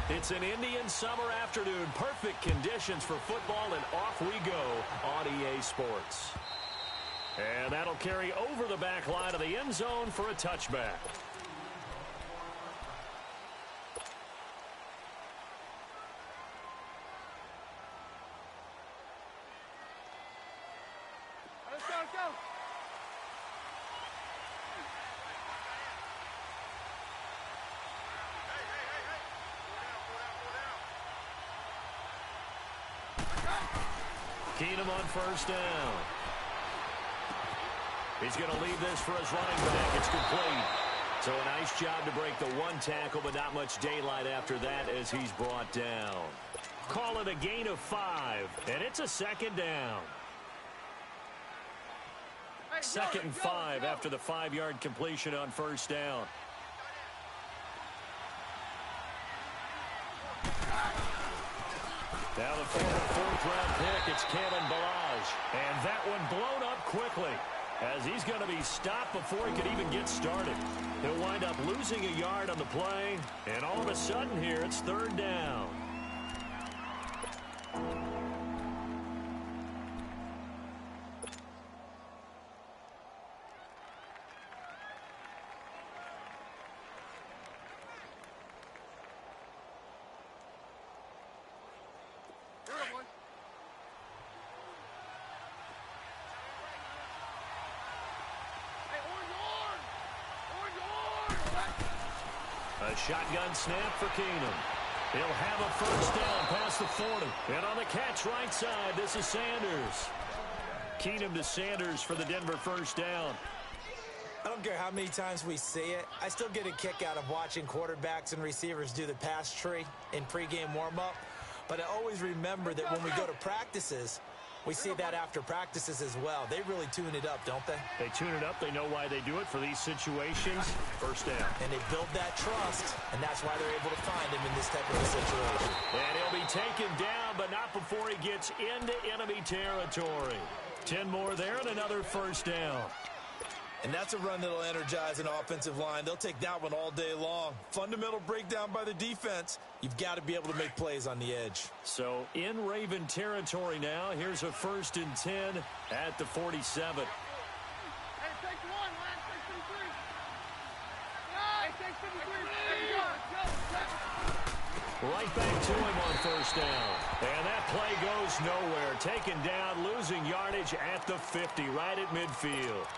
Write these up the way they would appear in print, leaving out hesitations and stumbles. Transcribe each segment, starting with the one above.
It's an Indian summer afternoon. Perfect conditions for football, and off we go on EA Sports. And that'll carry over the back line of the end zone for a touchback. Let's go. Keenum on first down. He's going to leave this for his running back. It's complete. So a nice job to break the one tackle, but not much daylight after that as he's brought down. Call it a gain of 5, and it's a second down. Second and 5 after the 5-yard completion on first down. Now the former 4th-round pick, it's Kalen Ballage. And that one blown up quickly as he's going to be stopped before he could even get started. He'll wind up losing a yard on the play, and all of a sudden here it's 3rd down. A shotgun snap for Keenum. He'll have a first down past the 40. And on the catch right side, this is Sanders. Keenum to Sanders for the Denver first down. I don't care how many times we see it. I still get a kick out of watching quarterbacks and receivers do the pass tree in pregame warm-up. But I always remember that when we go to practices, we see that after practices as well. They really tune it up, don't they? They tune it up. They know why they do it for these situations. First down. And they build that trust, and that's why they're able to find him in this type of a situation. And he'll be taken down, but not before he gets into enemy territory. 10 more there and another first down. And that's a run that'll energize an offensive line. They'll take that one all day long. Fundamental breakdown by the defense. You've got to be able to make plays on the edge. So in Raven territory now. Here's a 1st and 10 at the 47. Hey, take 1, lad. Take 53. Hey, take 53. Right back to him on first down. And that play goes nowhere. Taken down, losing yardage at the 50, right at midfield.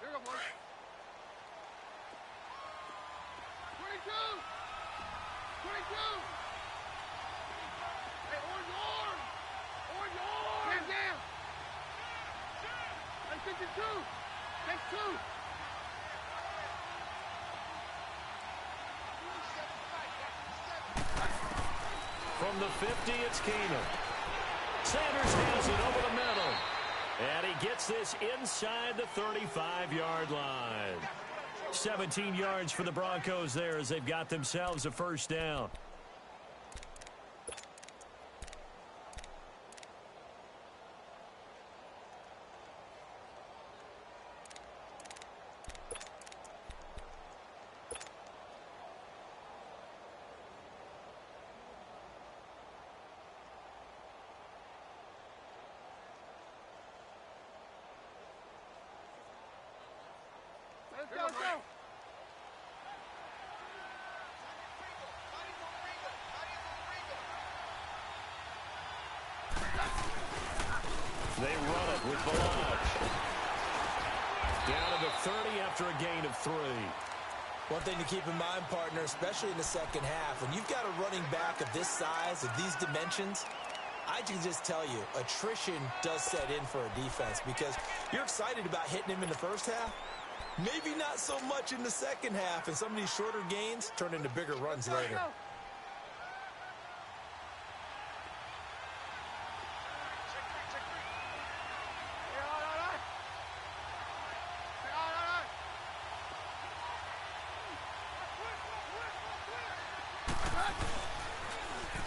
Here we go, boys. 22. 22. Hey, orange arm. Orange arm. Man down. Hey, 52. Take 2. From the 50, it's Keenum. Sanders has it over the middle. And he gets this inside the 35-yard line. 17 yards for the Broncos there as they've got themselves a first down. Let's go. They run it with Ballage. Down to the 30 after a gain of 3. One thing to keep in mind, partner, especially in the second half, when you've got a running back of this size, of these dimensions, I can just tell you, attrition does set in for a defense because you're excited about hitting him in the first half. Maybe not so much in the second half, and some of these shorter gains turn into bigger runs later.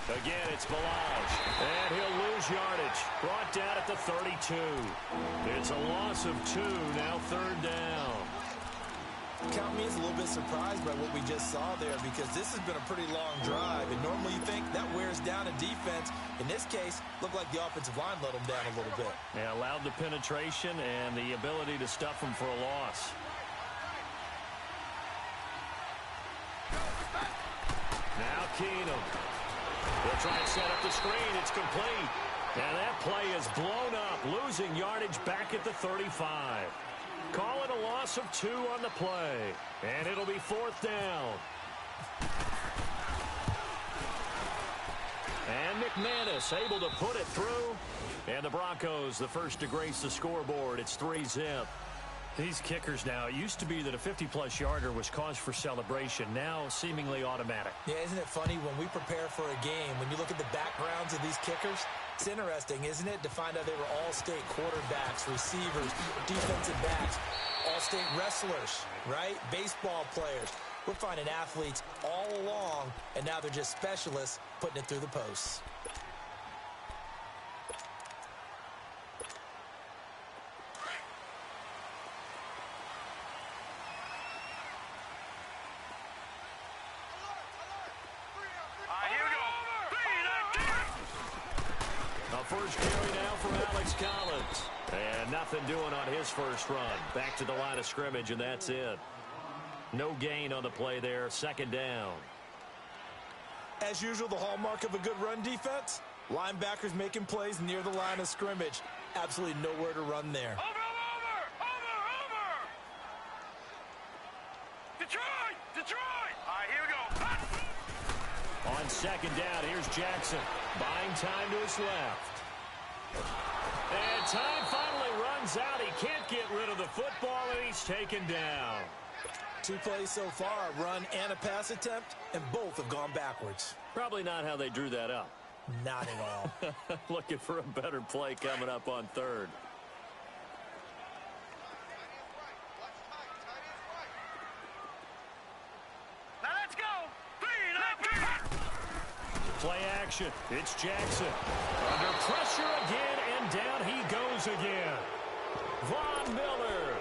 Again, it's Balaj, and he'll lose yardage. Brought down at the 32. It's a loss of 2, now third down. Count me as a little bit surprised by what we just saw there because this has been a pretty long drive, and normally you think that wears down a defense. In this case, looked like the offensive line let them down a little bit. Yeah, allowed the penetration and the ability to stuff them for a loss. Now Keenum. They'll try and set up the screen. It's complete. And that play is blown up, losing yardage back at the 35. Call it a loss of 2 on the play. And it'll be fourth down. And McManus able to put it through. And the Broncos, the first to grace the scoreboard. It's 3-zip. These kickers now, it used to be that a 50-plus yarder was cause for celebration. Now, seemingly automatic. Yeah, isn't it funny when we prepare for a game, when you look at the backgrounds of these kickers, it's interesting, isn't it, to find out they were all-state quarterbacks, receivers, defensive backs, all-state wrestlers, right? Baseball players. We're finding athletes all along, and now they're just specialists putting it through the posts. First carry now for Alex Collins. And nothing doing on his first run. Back to the line of scrimmage, and that's it. No gain on the play there. Second down. As usual, the hallmark of a good run defense, linebackers making plays near the line of scrimmage. Absolutely nowhere to run there. Over! Detroit! All right, here we go. On second down, here's Jackson. Buying time to his left. And time finally runs out. He can't get rid of the football, and he's taken down. 2 plays so far, a run and a pass attempt, and both have gone backwards. Probably not how they drew that up. Not at all. Looking for a better play coming up on third. Now let's go. Play action. It's Jackson. Under pressure again, and down he goes again. Von Miller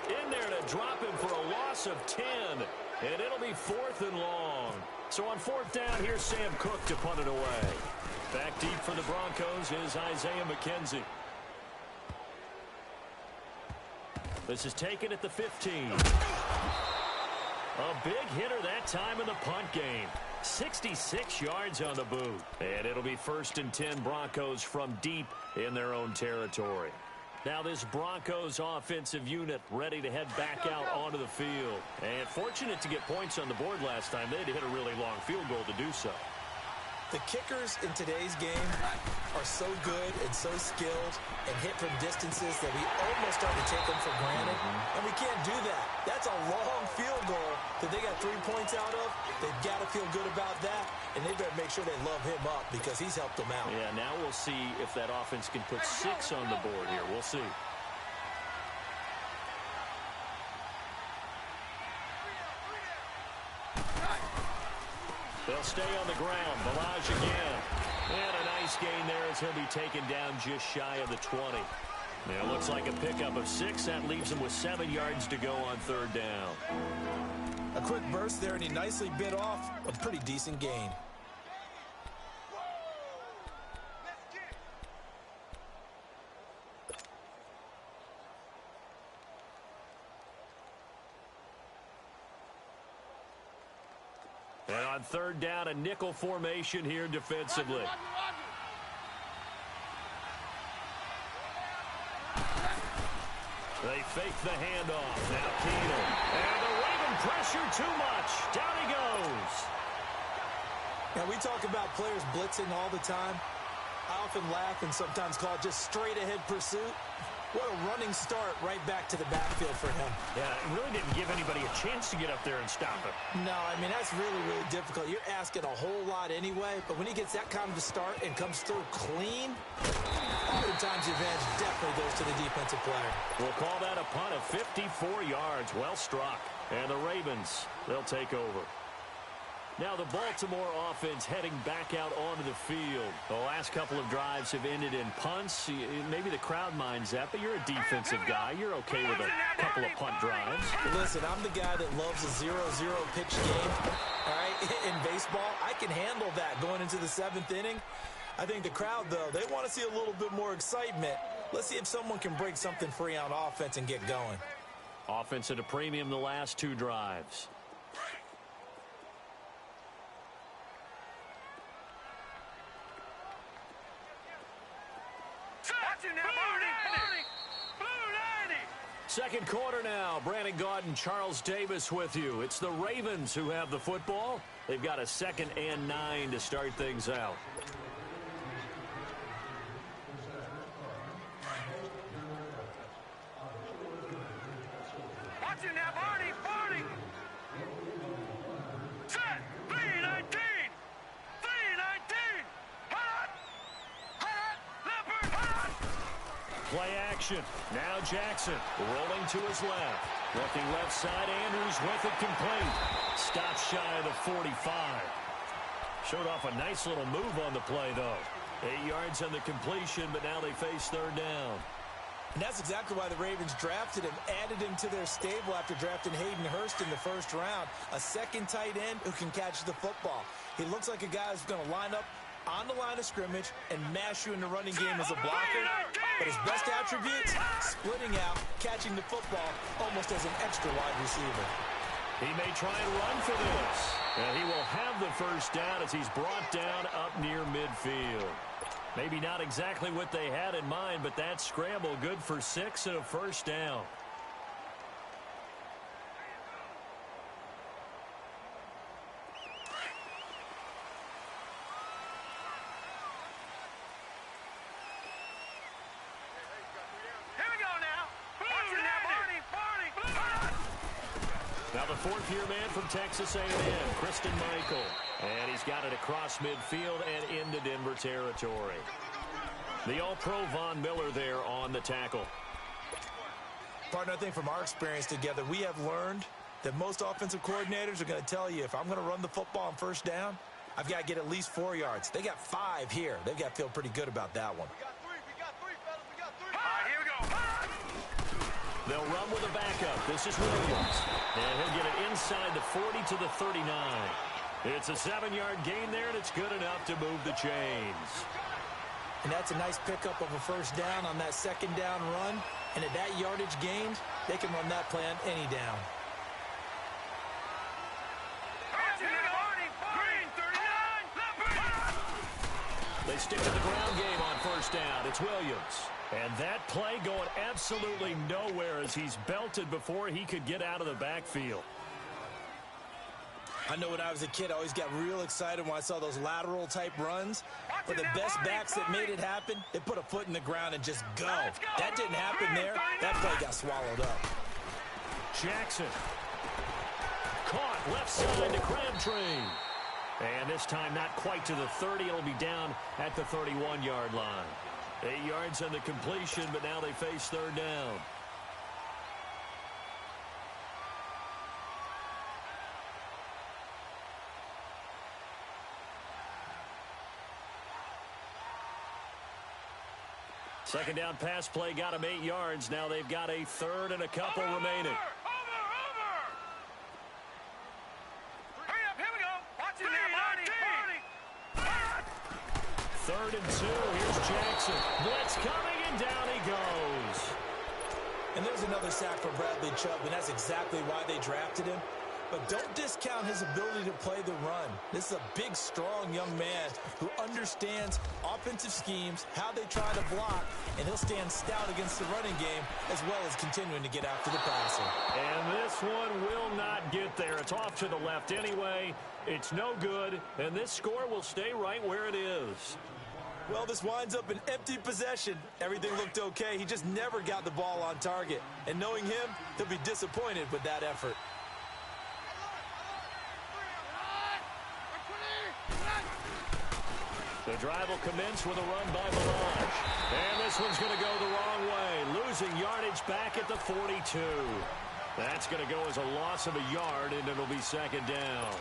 in there to drop him for a loss of 10. And it'll be 4th and long. So on 4th down, here's Sam Cook to punt it away. Back deep for the Broncos is Isaiah McKenzie. This is taken at the 15. A big hitter that time in the punt game. 66 yards on the boot. And it'll be 1st and 10 Broncos from deep in their own territory. Now this Broncos offensive unit ready to head back out onto the field. And fortunate to get points on the board last time. They had to hit a really long field goal to do so. The kickers in today's game are so good and so skilled and hit from distances that we almost start to take them for granted. And we can't do that. That's a long field goal that they got 3 points out of. They've got to feel good about that, and they better make sure they love him up because he's helped them out. Yeah, now we'll see if that offense can put 6 on the board here. We'll see. They'll stay on the ground. Balaj again. And a nice gain there as he'll be taken down just shy of the 20. Now it looks like a pickup of 6. That leaves him with 7 yards to go on 3rd down. A quick burst there, and he nicely bit off a pretty decent gain. And on 3rd down, a nickel formation here defensively. They fake the handoff. Now Keenum. And the Raven pressure too much. Down he goes. Now, we talk about players blitzing all the time. I often laugh and sometimes call it just straight-ahead pursuit. What a running start right back to the backfield for him. Yeah, it really didn't give anybody a chance to get up there and stop it. No, I mean, that's really, really difficult. You're asking a whole lot anyway, but when he gets that kind of a start and comes through clean, oftentimes the advantage definitely goes to the defensive player. We'll call that a punt of 54 yards. Well struck. And the Ravens, they'll take over. Now the Baltimore offense heading back out onto the field. The last couple of drives have ended in punts. Maybe the crowd minds that, but you're a defensive guy. You're okay with a couple of punt drives. Listen, I'm the guy that loves a 0-0 pitch game. All right, in baseball, I can handle that going into the 7th inning. I think the crowd, though, they want to see a little bit more excitement. Let's see if someone can break something free on offense and get going. Offense at a premium the last 2 drives. Second quarter now. Brandon Gaudin and Charles Davis with you. It's the Ravens who have the football. They've got a 2nd and 9 to start things out. Watch it now, Barney, Barney. Set, 3-19. 3-19. Hot. Hot. Leopard, hot. Play action. Now Jackson rolling to his left. Looking left side. Andrews with it complete. Stop shy of the 45. Showed off a nice little move on the play, though. 8 yards on the completion, but now they face 3rd down. And that's exactly why the Ravens drafted him, added him to their stable after drafting Hayden Hurst in the 1st round. A second tight end who can catch the football. He looks like a guy who's going to line up on the line of scrimmage and mash you in the running game as a blocker. But his best attributes, splitting out, catching the football almost as an extra wide receiver. He may try and run for this. And he will have the 1st down as he's brought down up near midfield. Maybe not exactly what they had in mind, but that scramble good for 6 and a 1st down. Now the 4th-year man from Texas A&M, Christian Michael. And he's got it across midfield and into Denver territory. The All-Pro Von Miller there on the tackle. Partner, I think from our experience together, we have learned that most offensive coordinators are going to tell you, if I'm going to run the football on 1st down, I've got to get at least 4 yards. They got 5 here. They've got to feel pretty good about that one. We got three, fellas. We got 3. All right, here we go. They'll run with a backup. This is Williams. And he'll get it inside the 40 to the 39. It's a 7-yard gain there, and it's good enough to move the chains. And that's a nice pickup of a 1st down on that 2nd down run. And at that yardage gained, they can run that play on any down. They stick to the ground game on 1st down. It's Williams. And that play going absolutely nowhere as he's belted before he could get out of the backfield. I know when I was a kid, I always got real excited when I saw those lateral-type runs. But the best backs that made it happen, they put a foot in the ground and just go. That didn't happen there. That play got swallowed up. Jackson. Caught left side to Crabtree. And this time not quite to the 30. It'll be down at the 31-yard line. 8 yards on the completion, but now they face 3rd down. Second down pass play got him 8 yards. Now they've got a 3rd and a couple remaining. Hurry up, here we go. Watch it now, Barney. 3rd and 2. Here's Jackson. Blitz coming, and down he goes. And there's another sack for Bradley Chubb, and that's exactly why they drafted him. But don't discount his ability to play the run. This is a big, strong young man who understands offensive schemes, how they try to block, and he'll stand stout against the running game as well as continuing to get after the passer. And this one will not get there. It's off to the left anyway. It's no good, and this score will stay right where it is. Well, this winds up an empty possession. Everything looked okay. He just never got the ball on target. And knowing him, he'll be disappointed with that effort. The drive will commence with a run by Melange. And this one's going to go the wrong way. Losing yardage back at the 42. That's going to go as a loss of a yard, and it'll be 2nd down.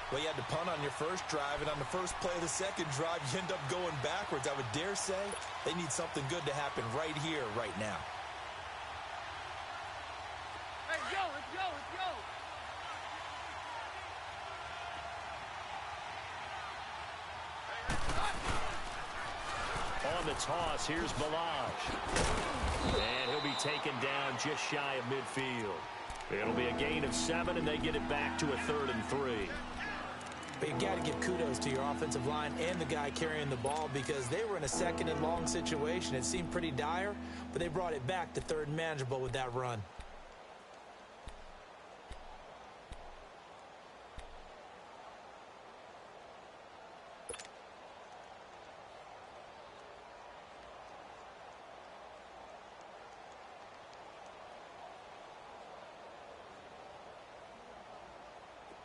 Well, you had to punt on your first drive, and on the first play of the second drive, you end up going backwards. I would dare say they need something good to happen right here, right now. Hey, let's go, let's go, let's go. On the toss, here's Balaj. And he'll be taken down just shy of midfield. It'll be a gain of 7, and they get it back to a 3rd and 3. But you got to give kudos to your offensive line and the guy carrying the ball because they were in a 2nd and long situation. It seemed pretty dire, but they brought it back to 3rd and manageable with that run.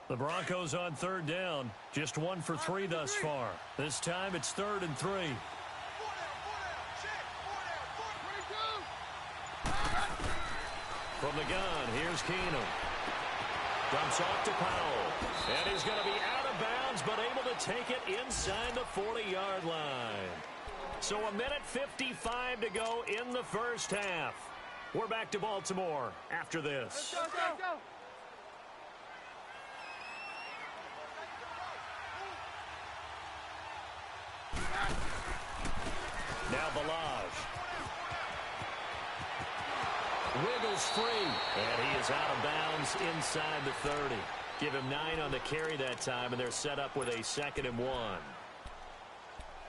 The Broncos on 3rd down. Just 1 for 3 thus far. This time it's 3rd and 3. From the gun, here's Keenum. Dumps off to Powell. And he's going to be out of bounds, but able to take it inside the 40-yard line. So 1:55 to go in the first half. We're back to Baltimore after this. Let's go. Now Balaj. Wiggles free. And he is out of bounds inside the 30. Give him 9 on the carry that time, and they're set up with a 2nd and 1.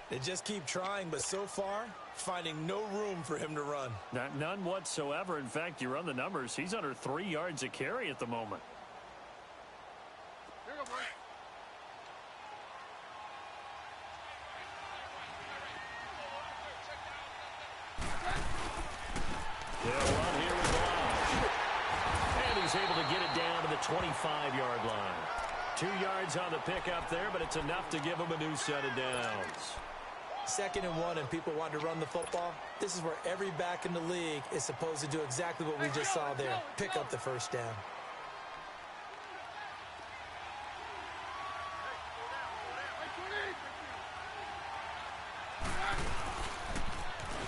They just keep trying, but so far, finding no room for him to run. None whatsoever. In fact, you run the numbers. He's under 3 yards a carry at the moment. Here we go, boy. They'll run here with Balaj. And he's able to get it down to the 25-yard line. 2 yards on the pickup there, but it's enough to give him a new set of downs. 2nd and 1 and people want to run the football. This is where every back in the league is supposed to do exactly what we just saw there. Pick up the first down.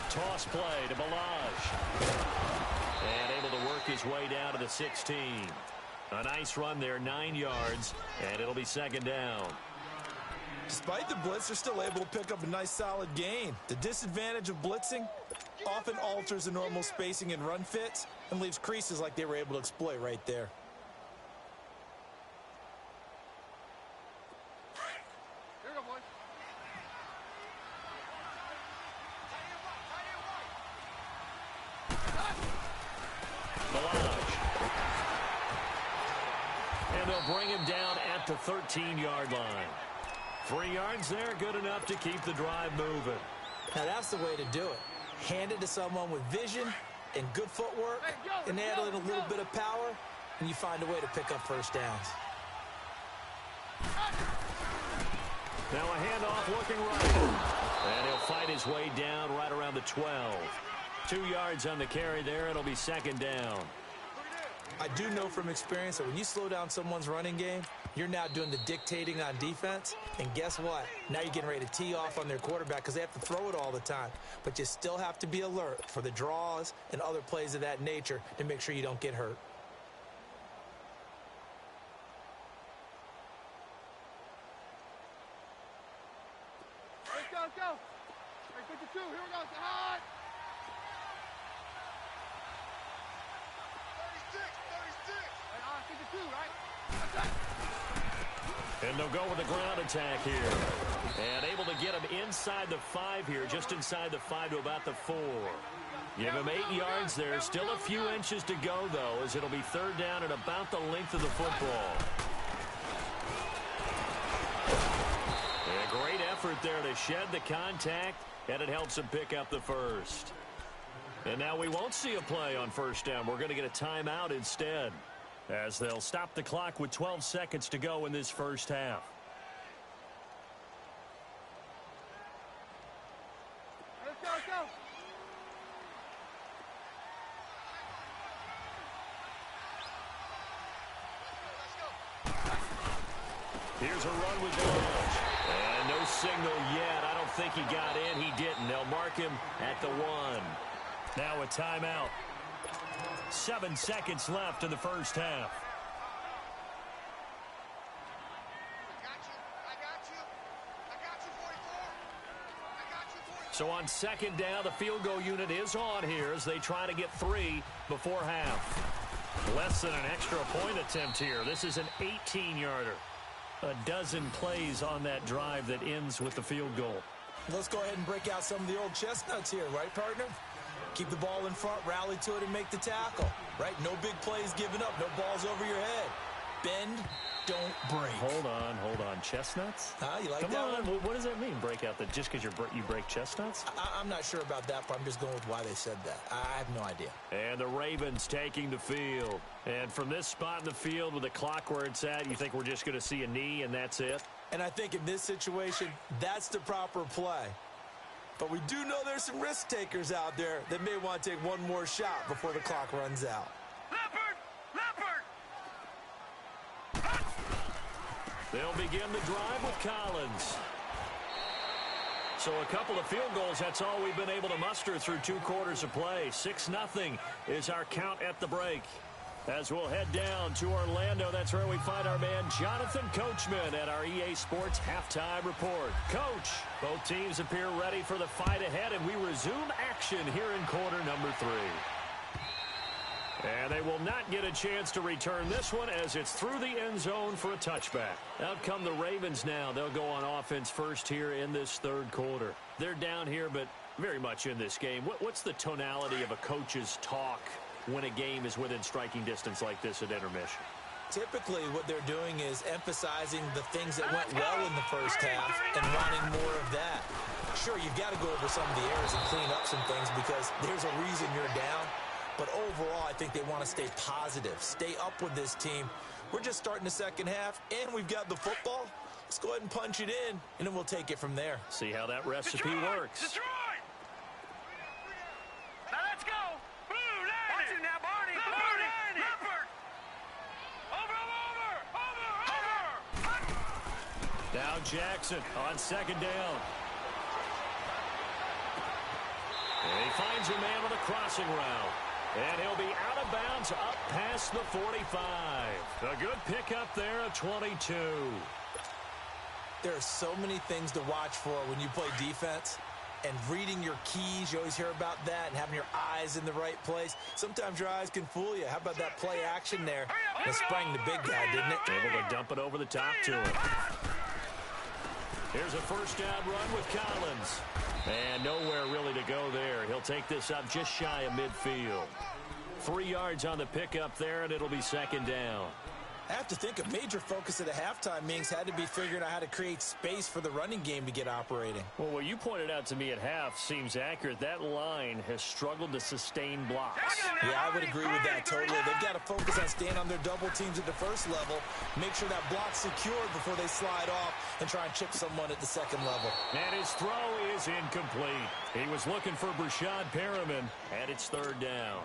Toss play to Balaj. And able to work his way down to the 16. A nice run there, 9 yards, and it'll be 2nd down. Despite the blitz, they're still able to pick up a nice solid gain. The disadvantage of blitzing often alters the normal spacing and run fits and leaves creases like they were able to exploit right there. Here we go, boy. Balaj. And they'll bring him down at the 13-yard line. 3 yards there, good enough to keep the drive moving. Now that's the way to do it. Hand it to someone with vision and good footwork and add in a little bit of power, and you find a way to pick up first downs. Now a handoff looking right. And he'll fight his way down right around the 12. 2 yards on the carry there. It'll be 2nd down. I do know from experience that when you slow down someone's running game, you're now doing the dictating on defense. And guess what? Now you're getting ready to tee off on their quarterback because they have to throw it all the time. But you still have to be alert for the draws and other plays of that nature to make sure you don't get hurt. Let's go, let's go. Hey, 52, here we go, it's hot. 36. Hey, 52, right? That's it. And they'll go with a ground attack here. And able to get him inside the 5 here, just inside the 5 to about the 4. Give him 8 yards there. Still a few inches to go, though, as it'll be 3rd down at about the length of the football. And a great effort there to shed the contact, and it helps him pick up the first. And now we won't see a play on 1st down. We're going to get a timeout instead, as they'll stop the clock with 12 seconds to go in this first half. Let's go, let's go. Here's a run with the launch. And no signal yet. I don't think he got in. He didn't. They'll mark him at the 1. Now a timeout. 7 seconds left in the first half. So on second down, the field goal unit is on here as they try to get 3 before half. Less than an extra point attempt here. This is an 18-yarder. A dozen plays on that drive that ends with the field goal. Let's go ahead and break out some of the old chestnuts here, right, partner? Keep the ball in front, rally to it, and make the tackle, right? No big plays given up, no balls over your head. Bend, don't break. Hold on. Chestnuts? You like Come that on. one? What does that mean, break out? That just because you break chestnuts? I'm not sure about that, but I'm just going with why they said that. I have no idea. And the Ravens taking the field. And from this spot in the field with the clock where it's at, you think we're just going to see a knee and that's it? And I think in this situation, that's the proper play. But we do know there's some risk takers out there that may want to take one more shot before the clock runs out. They'll begin the drive with Collins. So a couple of field goals, that's all we've been able to muster through 2 quarters of play. 6-0 is our count at the break. As we'll head down to Orlando, that's where we find our man Jonathan Coachman at our EA Sports Halftime Report. Coach, both teams appear ready for the fight ahead, and we resume action here in quarter number 3. And they will not get a chance to return this one as it's through the end zone for a touchback. Out come the Ravens now. They'll go on offense first here in this third quarter. They're down here, but very much in this game. What's the tonality of a coach's talk when a game is within striking distance like this at intermission? Typically, what they're doing is emphasizing the things that went well in the first half and wanting more of that. Sure, you've got to go over some of the errors and clean up some things because there's a reason you're down. But overall, I think they want to stay positive, stay up with this team. We're just starting the second half, and we've got the football. Let's go ahead and punch it in, and then we'll take it from there. See how that recipe works. Detroit! Now let's go! Blue Lane! Watch it now, Barney! Blue Lane! Leopard! Over! Now Jackson on second down. And he finds a man on a crossing route. And he'll be out of bounds up past the 45. A good pickup there at 22. There are so many things to watch for when you play defense. And reading your keys, you always hear about that, and having your eyes in the right place. Sometimes your eyes can fool you. How about that play action there? It sprang the big guy, didn't it? Able to dump it over the top to him. Here's a first down run with Collins. And nowhere really to go there. He'll take this up just shy of midfield. 3 yards on the pickup there, and it'll be second down. I have to think a major focus at the halftime meetings had to be figuring out how to create space for the running game to get operating. Well, what you pointed out to me at half seems accurate. That line has struggled to sustain blocks. Yeah, I would agree with that totally. They've got to focus on staying on their double teams at the first level, make sure that block's secured before they slide off and try and chip someone at the second level. And his throw is incomplete. He was looking for Brashad Perriman, and it's third down.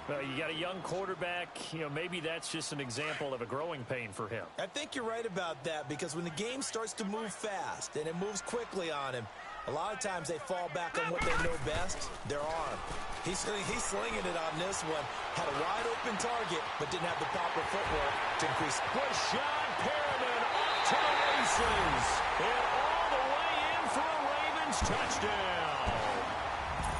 You got a young quarterback, maybe that's just an example of a growing pain for him. I think you're right about that because when the game starts to move fast and it moves quickly on him, a lot of times they fall back on what they know best, their arm. He's slinging it on this one. Had a wide open target, but didn't have the proper footwork to increase. Brashad Perriman off to the races. And all the way in for a Ravens touchdown.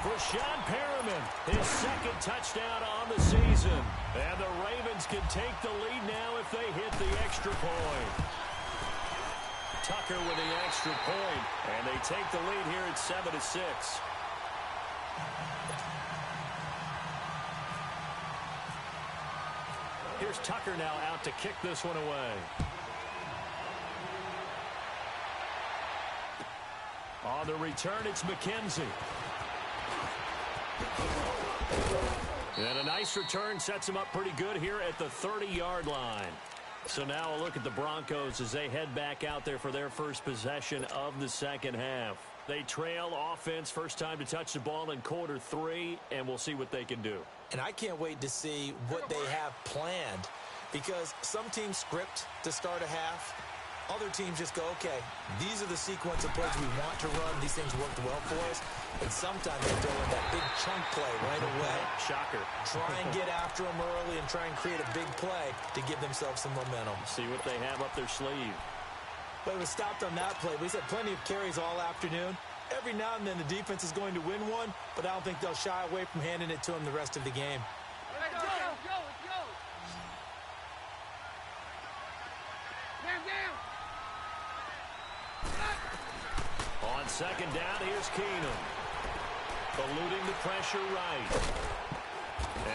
Brashad Perriman, his second touchdown on the season. And the Ravens can take the lead now if they hit the extra point. Tucker with the extra point, and they take the lead here at 7-6. Here's Tucker now out to kick this one away. On the return, it's McKenzie. And a nice return sets him up pretty good here at the 30-yard line. So now a look at the Broncos as they head back out there for their first possession of the second half. They trail offense, first time to touch the ball in quarter 3, and we'll see what they can do. And I can't wait to see what they have planned because some teams script to start a half. Other teams just go, okay, these are the sequence of plays we want to run. These things worked well for us. And sometimes they throw in that big chunk play right away. Shocker. Try and get after them early and try and create a big play to give themselves some momentum. See what they have up their sleeve. But it was stopped on that play. We had plenty of carries all afternoon. Every now and then the defense is going to win one, but I don't think they'll shy away from handing it to them the rest of the game. Let's go. Down. On second down, here's Keenum. Eluding the pressure right.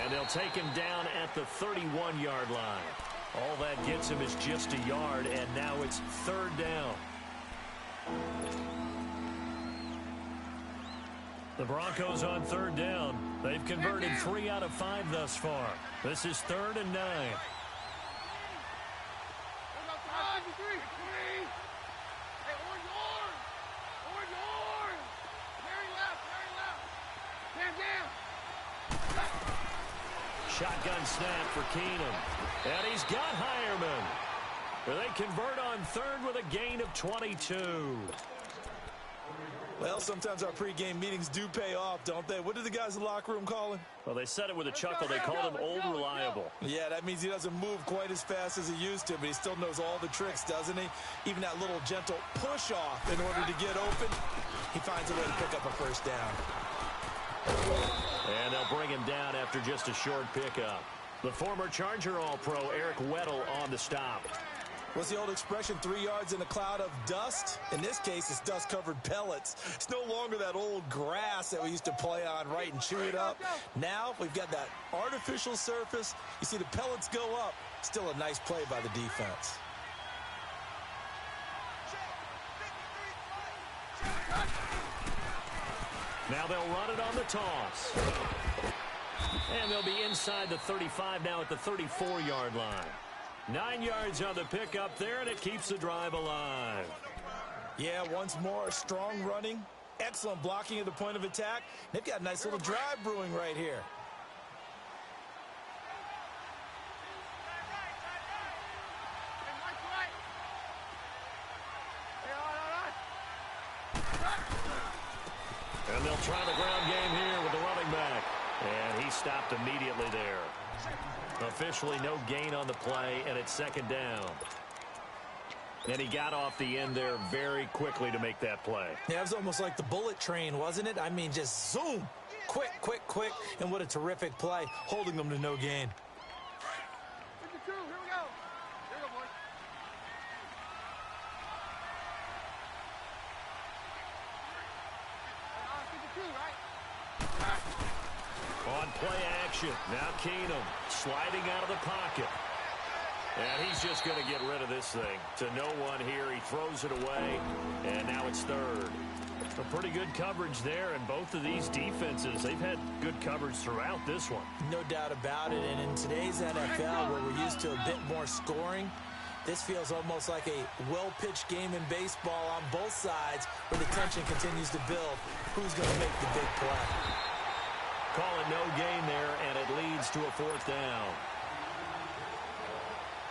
And they'll take him down at the 31-yard line. All that gets him is just a yard, and now it's third down. The Broncos on third down. They've converted 3 out of 5 thus far. This is 3rd and 9. Shotgun snap for Keenum. And he's got Hireman. They convert on third with a gain of 22. Well, sometimes our pregame meetings do pay off, don't they? What did the guys in the locker room call him? Well, they said it with a chuckle. They called him Old Reliable. Yeah, that means he doesn't move quite as fast as he used to, but he still knows all the tricks, doesn't he? Even that little gentle push-off in order to get open, he finds a way to pick up a first down. And they'll bring him down after just a short pickup. The former Charger All-Pro Eric Weddle on the stop. What's the old expression, 3 yards in a cloud of dust? In this case, it's dust-covered pellets. It's no longer that old grass that we used to play on, right, and chew it up. Now we've got that artificial surface. You see the pellets go up. Still a nice play by the defense. Now they'll run it on the toss. And they'll be inside the 35 now at the 34-yard line. 9 yards on the pickup there, and it keeps the drive alive. Yeah, once more, strong running, excellent blocking at the point of attack. They've got a nice little drive brewing right here. And they'll try the ground game here with the running back. And he stopped immediately there. Officially no gain on the play, and it's second down. And he got off the end there very quickly to make that play. Yeah, it was almost like the bullet train, wasn't it? I mean, just zoom. Quick, quick, quick. And what a terrific play, holding them to no gain. 52, here we go. Here we go, boys. On play action, now Keenum sliding out of the pocket. And he's just going to get rid of this thing. To no one here, he throws it away, and now it's third. A pretty good coverage there, and both of these defenses, they've had good coverage throughout this one. No doubt about it, and in today's NFL, where we're used to a bit more scoring, this feels almost like a well-pitched game in baseball on both sides, where the tension continues to build. Who's going to make the big play? Call it no gain there, and it leads to a fourth down.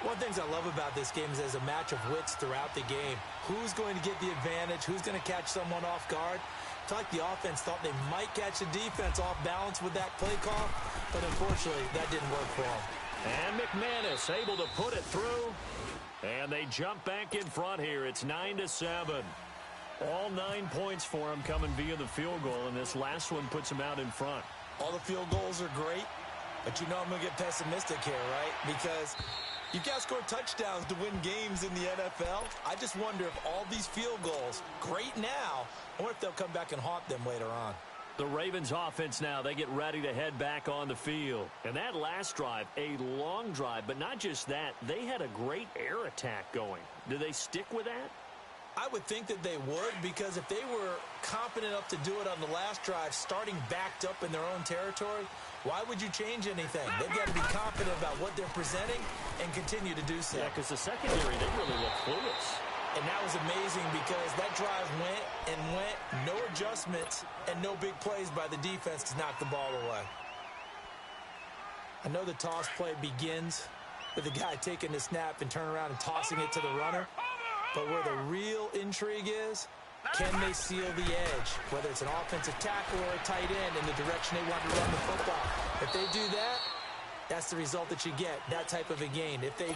One of the things I love about this game is there's a match of wits throughout the game. Who's going to get the advantage? Who's going to catch someone off guard? It's like the offense thought they might catch the defense off balance with that play call, but unfortunately, that didn't work for them. And McManus able to put it through, and they jump back in front here. It's 9-7. All 9 points for them coming via the field goal, and this last one puts them out in front. All the field goals are great, but you know I'm going to get pessimistic here, right? Because you've got to score touchdowns to win games in the NFL. I just wonder if all these field goals, great now, or if they'll come back and haunt them later on. The Ravens offense now, they get ready to head back on the field. And that last drive, a long drive, but not just that, they had a great air attack going. Do they stick with that? I would think that they would, because if they were confident enough to do it on the last drive, starting backed up in their own territory, why would you change anything? They've got to be confident about what they're presenting and continue to do so. Yeah, because the secondary, they really look clueless. And that was amazing because that drive went and went, no adjustments, and no big plays by the defense to knock the ball away. I know the toss play begins with the guy taking the snap and turning around and tossing it to the runner. But where the real intrigue is, can they seal the edge, whether it's an offensive tackle or a tight end in the direction they want to run the football? If they do that, that's the result that you get, that type of a gain. If they